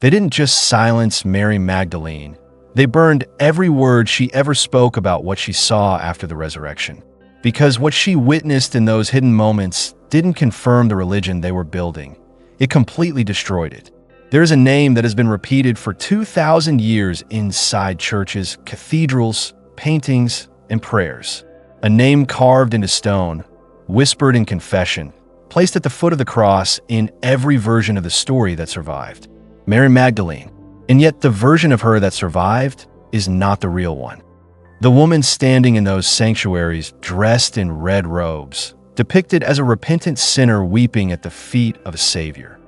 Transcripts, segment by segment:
They didn't just silence Mary Magdalene. They burned every word she ever spoke about what she saw after the resurrection. Because what she witnessed in those hidden moments didn't confirm the religion they were building. It completely destroyed it. There is a name that has been repeated for 2,000 years inside churches, cathedrals, paintings, and prayers. A name carved into stone, whispered in confession, placed at the foot of the cross in every version of the story that survived. Mary Magdalene. And yet the version of her that survived is not the real one. The woman standing in those sanctuaries, dressed in red robes, depicted as a repentant sinner weeping at the feet of a Savior.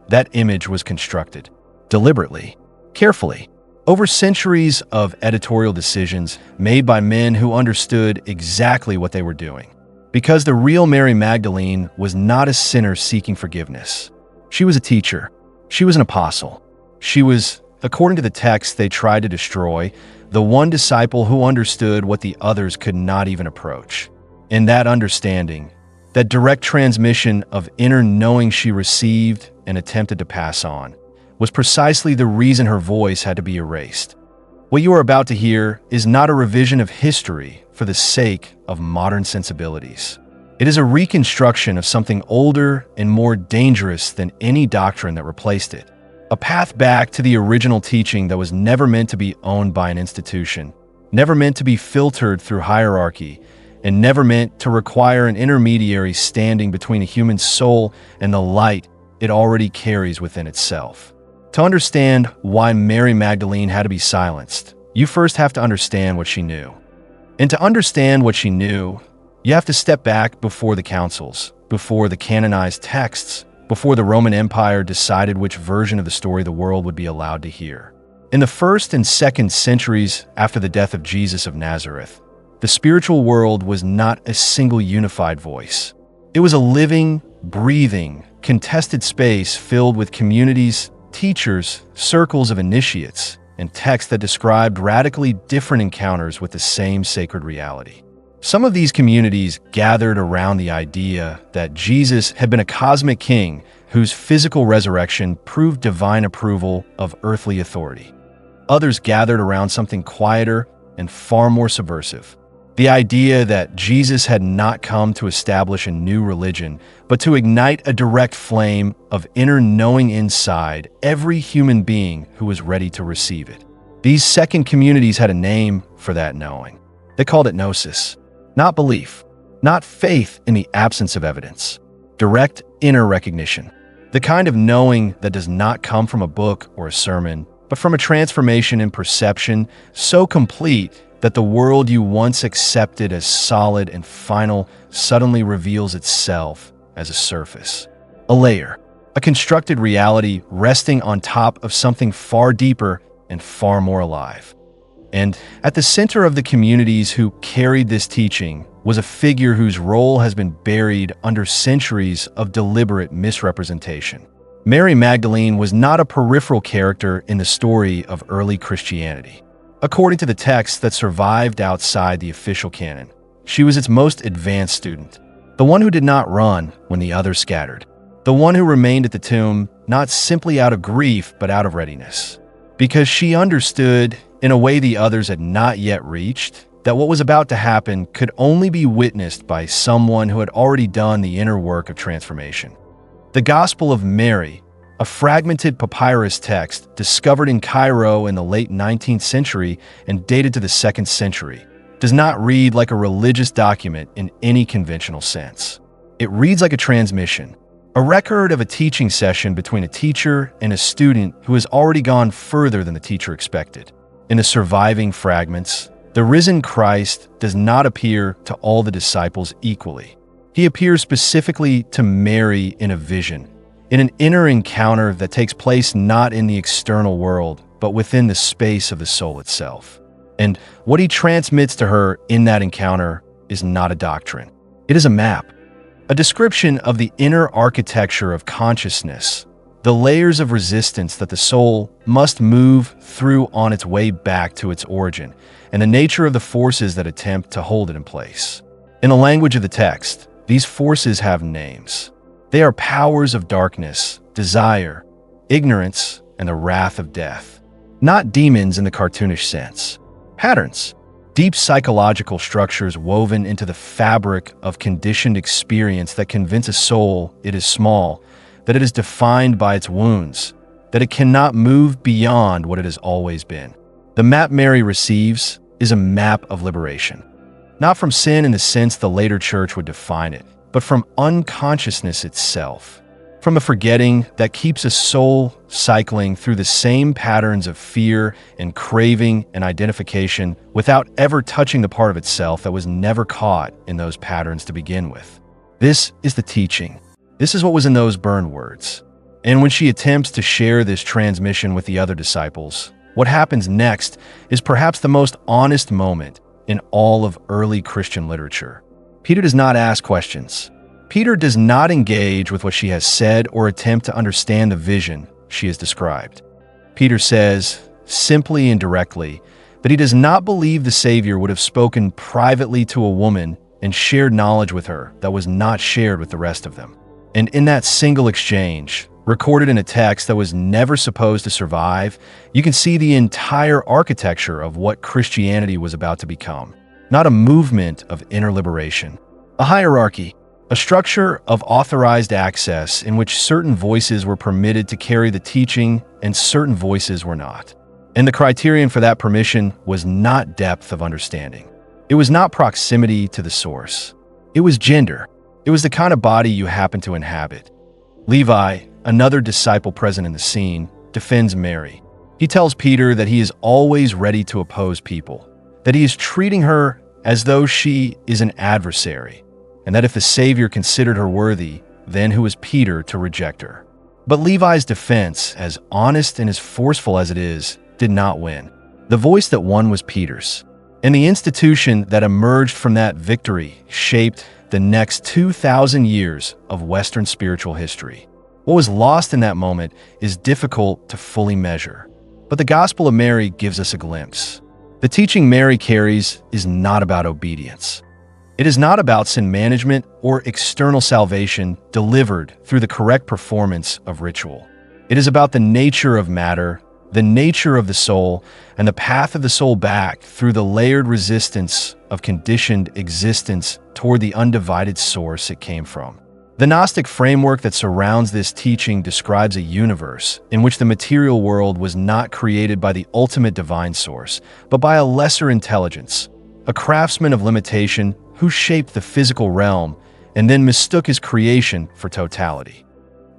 That image was constructed, deliberately, carefully, over centuries of editorial decisions made by men who understood exactly what they were doing. Because the real Mary Magdalene was not a sinner seeking forgiveness. She was a teacher. She was an apostle. She was, according to the text they tried to destroy, the one disciple who understood what the others could not even approach. In that understanding, that direct transmission of inner knowing she received and attempted to pass on, was precisely the reason her voice had to be erased. What you are about to hear is not a revision of history for the sake of modern sensibilities. It is a reconstruction of something older and more dangerous than any doctrine that replaced it. A path back to the original teaching that was never meant to be owned by an institution, never meant to be filtered through hierarchy, and never meant to require an intermediary standing between a human soul and the light it already carries within itself. To understand why Mary Magdalene had to be silenced, you first have to understand what she knew. And to understand what she knew, you have to step back before the councils, before the canonized texts, before the Roman Empire decided which version of the story the world would be allowed to hear. In the 1st and 2nd centuries after the death of Jesus of Nazareth, the spiritual world was not a single unified voice. It was a living, breathing, contested space filled with communities, teachers, circles of initiates, and texts that described radically different encounters with the same sacred reality. Some of these communities gathered around the idea that Jesus had been a cosmic king whose physical resurrection proved divine approval of earthly authority. Others gathered around something quieter and far more subversive. The idea that Jesus had not come to establish a new religion, but to ignite a direct flame of inner knowing inside every human being who was ready to receive it. These second communities had a name for that knowing. They called it gnosis. Not belief, not faith in the absence of evidence. Direct inner recognition. The kind of knowing that does not come from a book or a sermon, but from a transformation in perception so complete that the world you once accepted as solid and final suddenly reveals itself as a surface. A layer, a constructed reality resting on top of something far deeper and far more alive. And at the center of the communities who carried this teaching was a figure whose role has been buried under centuries of deliberate misrepresentation. Mary Magdalene was not a peripheral character in the story of early Christianity. According to the texts that survived outside the official canon, she was its most advanced student, the one who did not run when the others scattered, the one who remained at the tomb not simply out of grief but out of readiness. Because she understood, in a way the others had not yet reached, that what was about to happen could only be witnessed by someone who had already done the inner work of transformation. The Gospel of Mary, a fragmented papyrus text discovered in Cairo in the late 19th century and dated to the 2nd century, does not read like a religious document in any conventional sense. It reads like a transmission, a record of a teaching session between a teacher and a student who has already gone further than the teacher expected. In the surviving fragments, the risen Christ does not appear to all the disciples equally. He appears specifically to Mary in a vision, in an inner encounter that takes place not in the external world, but within the space of the soul itself. And what he transmits to her in that encounter is not a doctrine. It is a map, a description of the inner architecture of consciousness, the layers of resistance that the soul must move through on its way back to its origin, and the nature of the forces that attempt to hold it in place. In the language of the text, these forces have names. They are powers of darkness, desire, ignorance, and the wrath of death. Not demons in the cartoonish sense. Patterns. Deep psychological structures woven into the fabric of conditioned experience that convince a soul it is small, that it is defined by its wounds, that it cannot move beyond what it has always been. The map Mary receives is a map of liberation. Not from sin in the sense the later church would define it, but from unconsciousness itself. From a forgetting that keeps a soul cycling through the same patterns of fear and craving and identification without ever touching the part of itself that was never caught in those patterns to begin with. This is the teaching. This is what was in those burned words. And when she attempts to share this transmission with the other disciples, what happens next is perhaps the most honest moment in all of early Christian literature. Peter does not ask questions. Peter does not engage with what she has said or attempt to understand the vision she has described. Peter says, simply and directly, that he does not believe the Savior would have spoken privately to a woman and shared knowledge with her that was not shared with the rest of them. And in that single exchange, recorded in a text that was never supposed to survive, you can see the entire architecture of what Christianity was about to become. Not a movement of inner liberation, a hierarchy, a structure of authorized access in which certain voices were permitted to carry the teaching and certain voices were not. And the criterion for that permission was not depth of understanding. It was not proximity to the source. It was gender. It was the kind of body you happen to inhabit. Levi, another disciple present in the scene, defends Mary. He tells Peter that he is always ready to oppose people, that he is treating her as though she is an adversary, and that if the Savior considered her worthy, then who is Peter to reject her? But Levi's defense, as honest and as forceful as it is, did not win. The voice that won was Peter's, and the institution that emerged from that victory shaped the next 2,000 years of Western spiritual history. What was lost in that moment is difficult to fully measure, but the Gospel of Mary gives us a glimpse. The teaching Mary carries is not about obedience. It is not about sin management or external salvation delivered through the correct performance of ritual. It is about the nature of matter, the nature of the soul, and the path of the soul back through the layered resistance of conditioned existence toward the undivided source it came from. The Gnostic framework that surrounds this teaching describes a universe in which the material world was not created by the ultimate divine source, but by a lesser intelligence, a craftsman of limitation who shaped the physical realm and then mistook his creation for totality.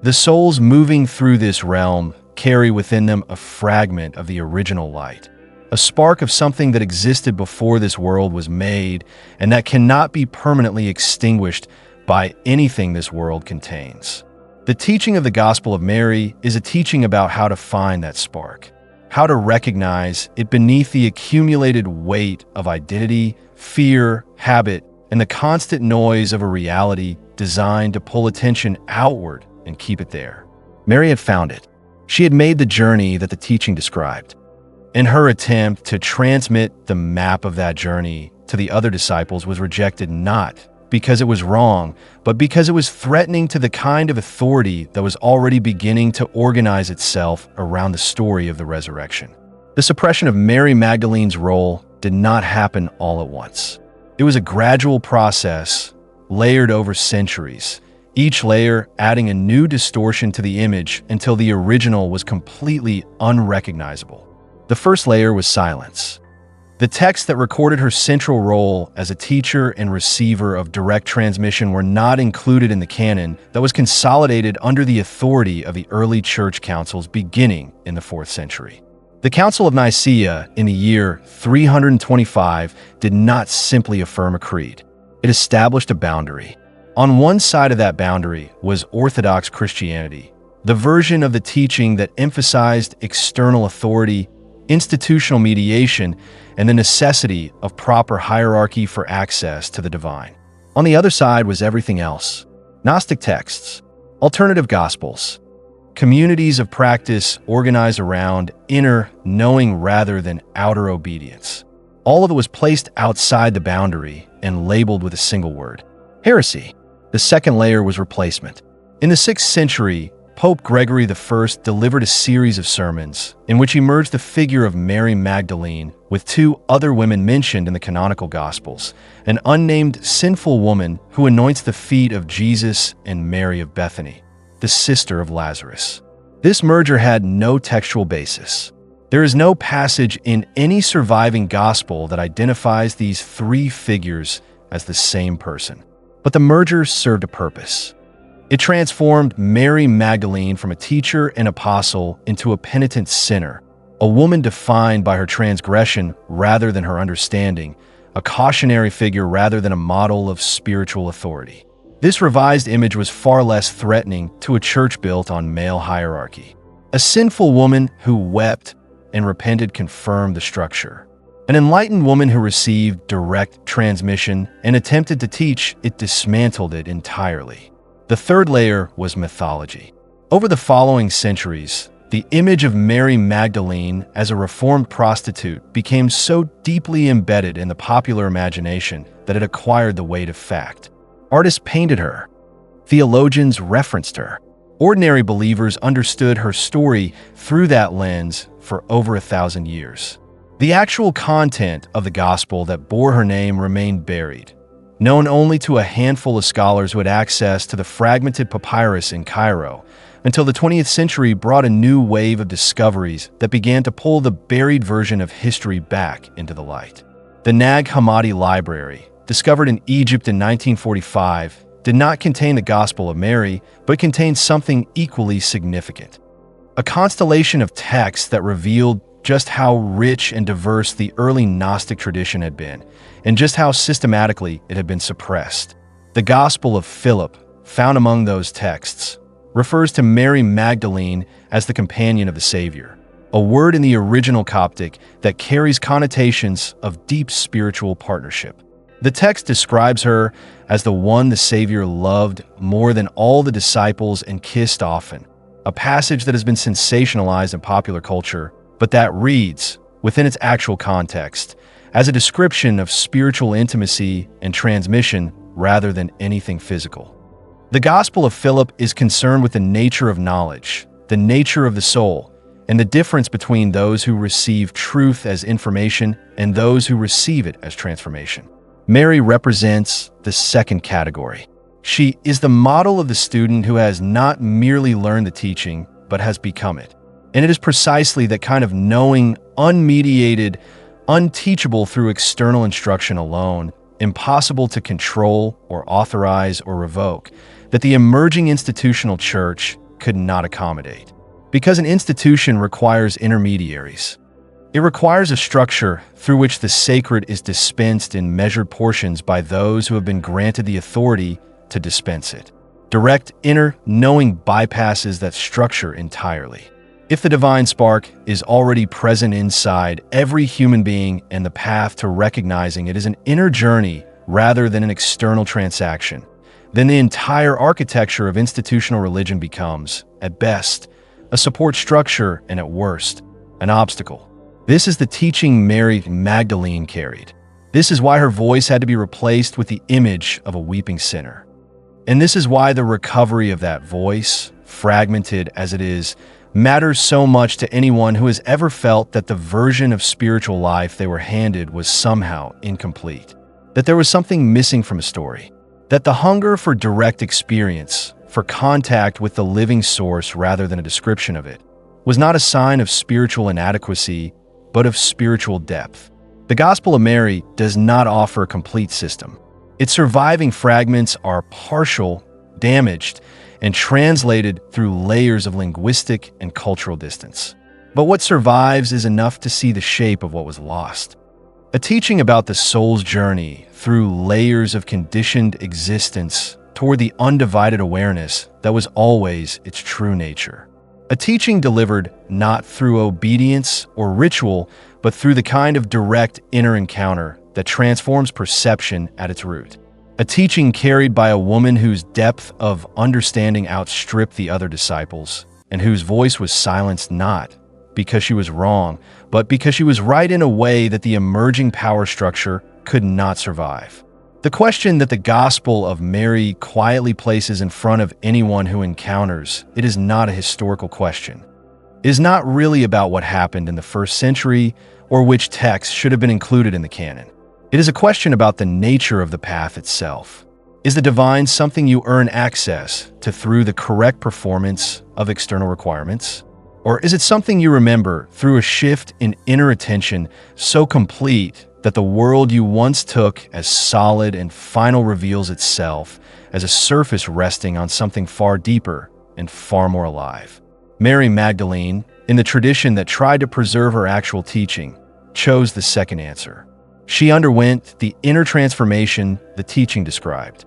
The souls moving through this realm carry within them a fragment of the original light, a spark of something that existed before this world was made and that cannot be permanently extinguished by anything this world contains. The teaching of the Gospel of Mary is a teaching about how to find that spark, how to recognize it beneath the accumulated weight of identity, fear, habit, and the constant noise of a reality designed to pull attention outward and keep it there. Mary had found it. She had made the journey that the teaching described. And her attempt to transmit the map of that journey to the other disciples was rejected not because it was wrong, but because it was threatening to the kind of authority that was already beginning to organize itself around the story of the resurrection. The suppression of Mary Magdalene's role did not happen all at once. It was a gradual process, layered over centuries, each layer adding a new distortion to the image until the original was completely unrecognizable. The first layer was silence. The texts that recorded her central role as a teacher and receiver of direct transmission were not included in the canon that was consolidated under the authority of the early church councils beginning in the 4th century. The Council of Nicaea in the year 325 did not simply affirm a creed. It established a boundary. On one side of that boundary was Orthodox Christianity, the version of the teaching that emphasized external authority, institutional mediation, and the necessity of proper hierarchy for access to the divine. On the other side was everything else: Gnostic texts, alternative gospels, communities of practice organized around inner knowing rather than outer obedience. All of it was placed outside the boundary and labeled with a single word: heresy. The second layer was replacement. In the 6th century, Pope Gregory I delivered a series of sermons in which he merged the figure of Mary Magdalene with two other women mentioned in the canonical Gospels, an unnamed sinful woman who anoints the feet of Jesus and Mary of Bethany, the sister of Lazarus. This merger had no textual basis. There is no passage in any surviving gospel that identifies these three figures as the same person. But the merger served a purpose. It transformed Mary Magdalene from a teacher and apostle into a penitent sinner, a woman defined by her transgression rather than her understanding, a cautionary figure rather than a model of spiritual authority. This revised image was far less threatening to a church built on male hierarchy. A sinful woman who wept and repented confirmed the structure. An enlightened woman who received direct transmission and attempted to teach, it dismantled it entirely. The third layer was mythology. Over the following centuries, the image of Mary Magdalene as a reformed prostitute became so deeply embedded in the popular imagination that it acquired the weight of fact. Artists painted her. Theologians referenced her. Ordinary believers understood her story through that lens for over 1,000 years. The actual content of the gospel that bore her name remained buried, known only to a handful of scholars who had access to the fragmented papyrus in Cairo, until the 20th century brought a new wave of discoveries that began to pull the buried version of history back into the light. The Nag Hammadi Library, discovered in Egypt in 1945, did not contain the Gospel of Mary, but contained something equally significant. A constellation of texts that revealed just how rich and diverse the early Gnostic tradition had been, and just how systematically it had been suppressed. The Gospel of Philip, found among those texts, refers to Mary Magdalene as the companion of the Savior, a word in the original Coptic that carries connotations of deep spiritual partnership. The text describes her as the one the Savior loved more than all the disciples and kissed often, a passage that has been sensationalized in popular culture, but that reads, within its actual context, as a description of spiritual intimacy and transmission rather than anything physical. The Gospel of Philip is concerned with the nature of knowledge, the nature of the soul, and the difference between those who receive truth as information and those who receive it as transformation. Mary represents the second category. She is the model of the student who has not merely learned the teaching, but has become it. And it is precisely that kind of knowing, unmediated, unteachable through external instruction alone, impossible to control or authorize or revoke, that the emerging institutional church could not accommodate. Because an institution requires intermediaries. It requires a structure through which the sacred is dispensed in measured portions by those who have been granted the authority to dispense it. Direct inner knowing bypasses that structure entirely. If the divine spark is already present inside every human being and the path to recognizing it is an inner journey rather than an external transaction, then the entire architecture of institutional religion becomes, at best, a support structure and at worst, an obstacle. This is the teaching Mary Magdalene carried. This is why her voice had to be replaced with the image of a weeping sinner. And this is why the recovery of that voice, fragmented as it is, matters so much to anyone who has ever felt that the version of spiritual life they were handed was somehow incomplete, that there was something missing from a story, that the hunger for direct experience, for contact with the living source rather than a description of it, was not a sign of spiritual inadequacy, but of spiritual depth. The Gospel of Mary does not offer a complete system. Its surviving fragments are partial, damaged, and translated through layers of linguistic and cultural distance. But what survives is enough to see the shape of what was lost. A teaching about the soul's journey through layers of conditioned existence toward the undivided awareness that was always its true nature. A teaching delivered not through obedience or ritual, but through the kind of direct inner encounter that transforms perception at its root. A teaching carried by a woman whose depth of understanding outstripped the other disciples, and whose voice was silenced not because she was wrong, but because she was right in a way that the emerging power structure could not survive. The question that the Gospel of Mary quietly places in front of anyone who encounters it is not a historical question. It is not really about what happened in the first century or which texts should have been included in the canon. It is a question about the nature of the path itself. Is the divine something you earn access to through the correct performance of external requirements? Or is it something you remember through a shift in inner attention so complete that the world you once took as solid and final reveals itself as a surface resting on something far deeper and far more alive? Mary Magdalene, in the tradition that tried to preserve her actual teaching, chose the second answer. She underwent the inner transformation the teaching described.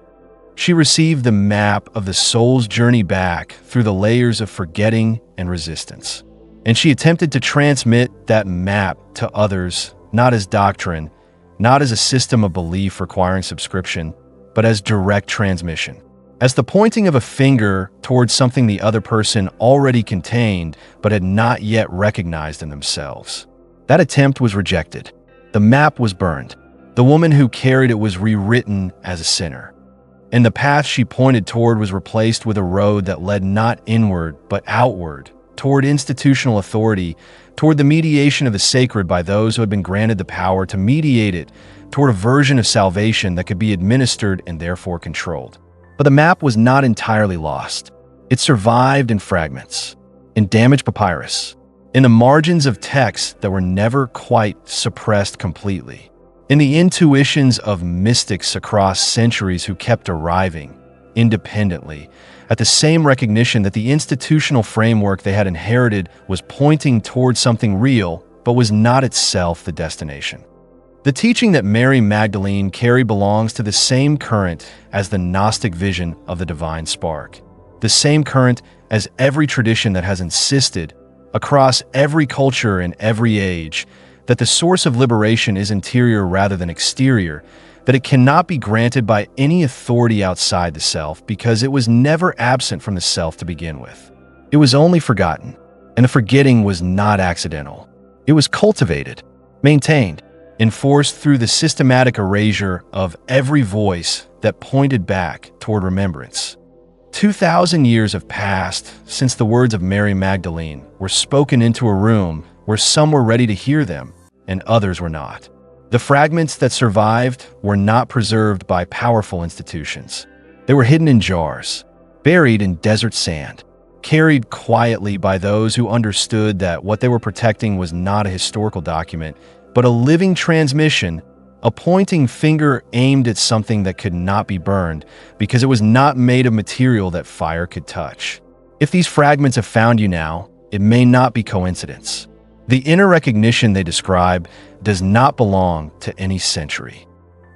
She received the map of the soul's journey back through the layers of forgetting and resistance. And she attempted to transmit that map to others, not as doctrine, not as a system of belief requiring subscription, but as direct transmission. As the pointing of a finger towards something the other person already contained but had not yet recognized in themselves. That attempt was rejected. The map was burned. The woman who carried it was rewritten as a sinner. And the path she pointed toward was replaced with a road that led not inward but outward, toward institutional authority, toward the mediation of the sacred by those who had been granted the power to mediate it, toward a version of salvation that could be administered and therefore controlled. But the map was not entirely lost. It survived in fragments, in damaged papyrus, in the margins of texts that were never quite suppressed completely, in the intuitions of mystics across centuries who kept arriving, independently, at the same recognition that the institutional framework they had inherited was pointing toward something real, but was not itself the destination. The teaching that Mary Magdalene carried belongs to the same current as the Gnostic vision of the divine spark, the same current as every tradition that has insisted, across every culture and every age, that the source of liberation is interior rather than exterior, that it cannot be granted by any authority outside the self because it was never absent from the self to begin with. It was only forgotten, and the forgetting was not accidental. It was cultivated, maintained, enforced through the systematic erasure of every voice that pointed back toward remembrance. 2,000 years have passed since the words of Mary Magdalene were spoken into a room where some were ready to hear them and others were not. The fragments that survived were not preserved by powerful institutions. They were hidden in jars, buried in desert sand, carried quietly by those who understood that what they were protecting was not a historical document, but a living transmission, a pointing finger aimed at something that could not be burned because it was not made of material that fire could touch. If these fragments have found you now, it may not be coincidence. The inner recognition they describe does not belong to any century.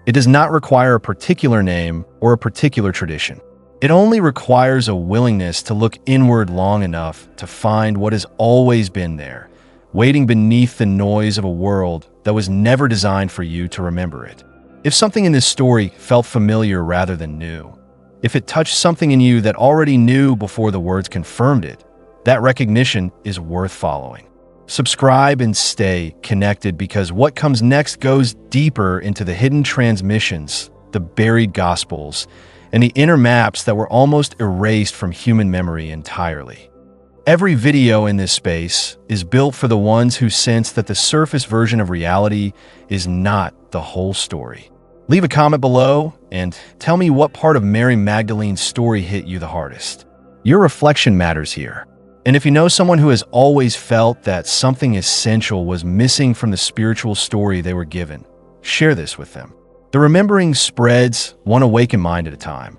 It does not require a particular name or a particular tradition. It only requires a willingness to look inward long enough to find what has always been there, waiting beneath the noise of a world that was never designed for you to remember it. If something in this story felt familiar rather than new, if it touched something in you that already knew before the words confirmed it, that recognition is worth following. Subscribe and stay connected because what comes next goes deeper into the hidden transmissions, the buried gospels, and the inner maps that were almost erased from human memory entirely. Every video in this space is built for the ones who sense that the surface version of reality is not the whole story. Leave a comment below and tell me what part of Mary Magdalene's story hit you the hardest. Your reflection matters here. And if you know someone who has always felt that something essential was missing from the spiritual story they were given, share this with them. The remembering spreads one awakened mind at a time.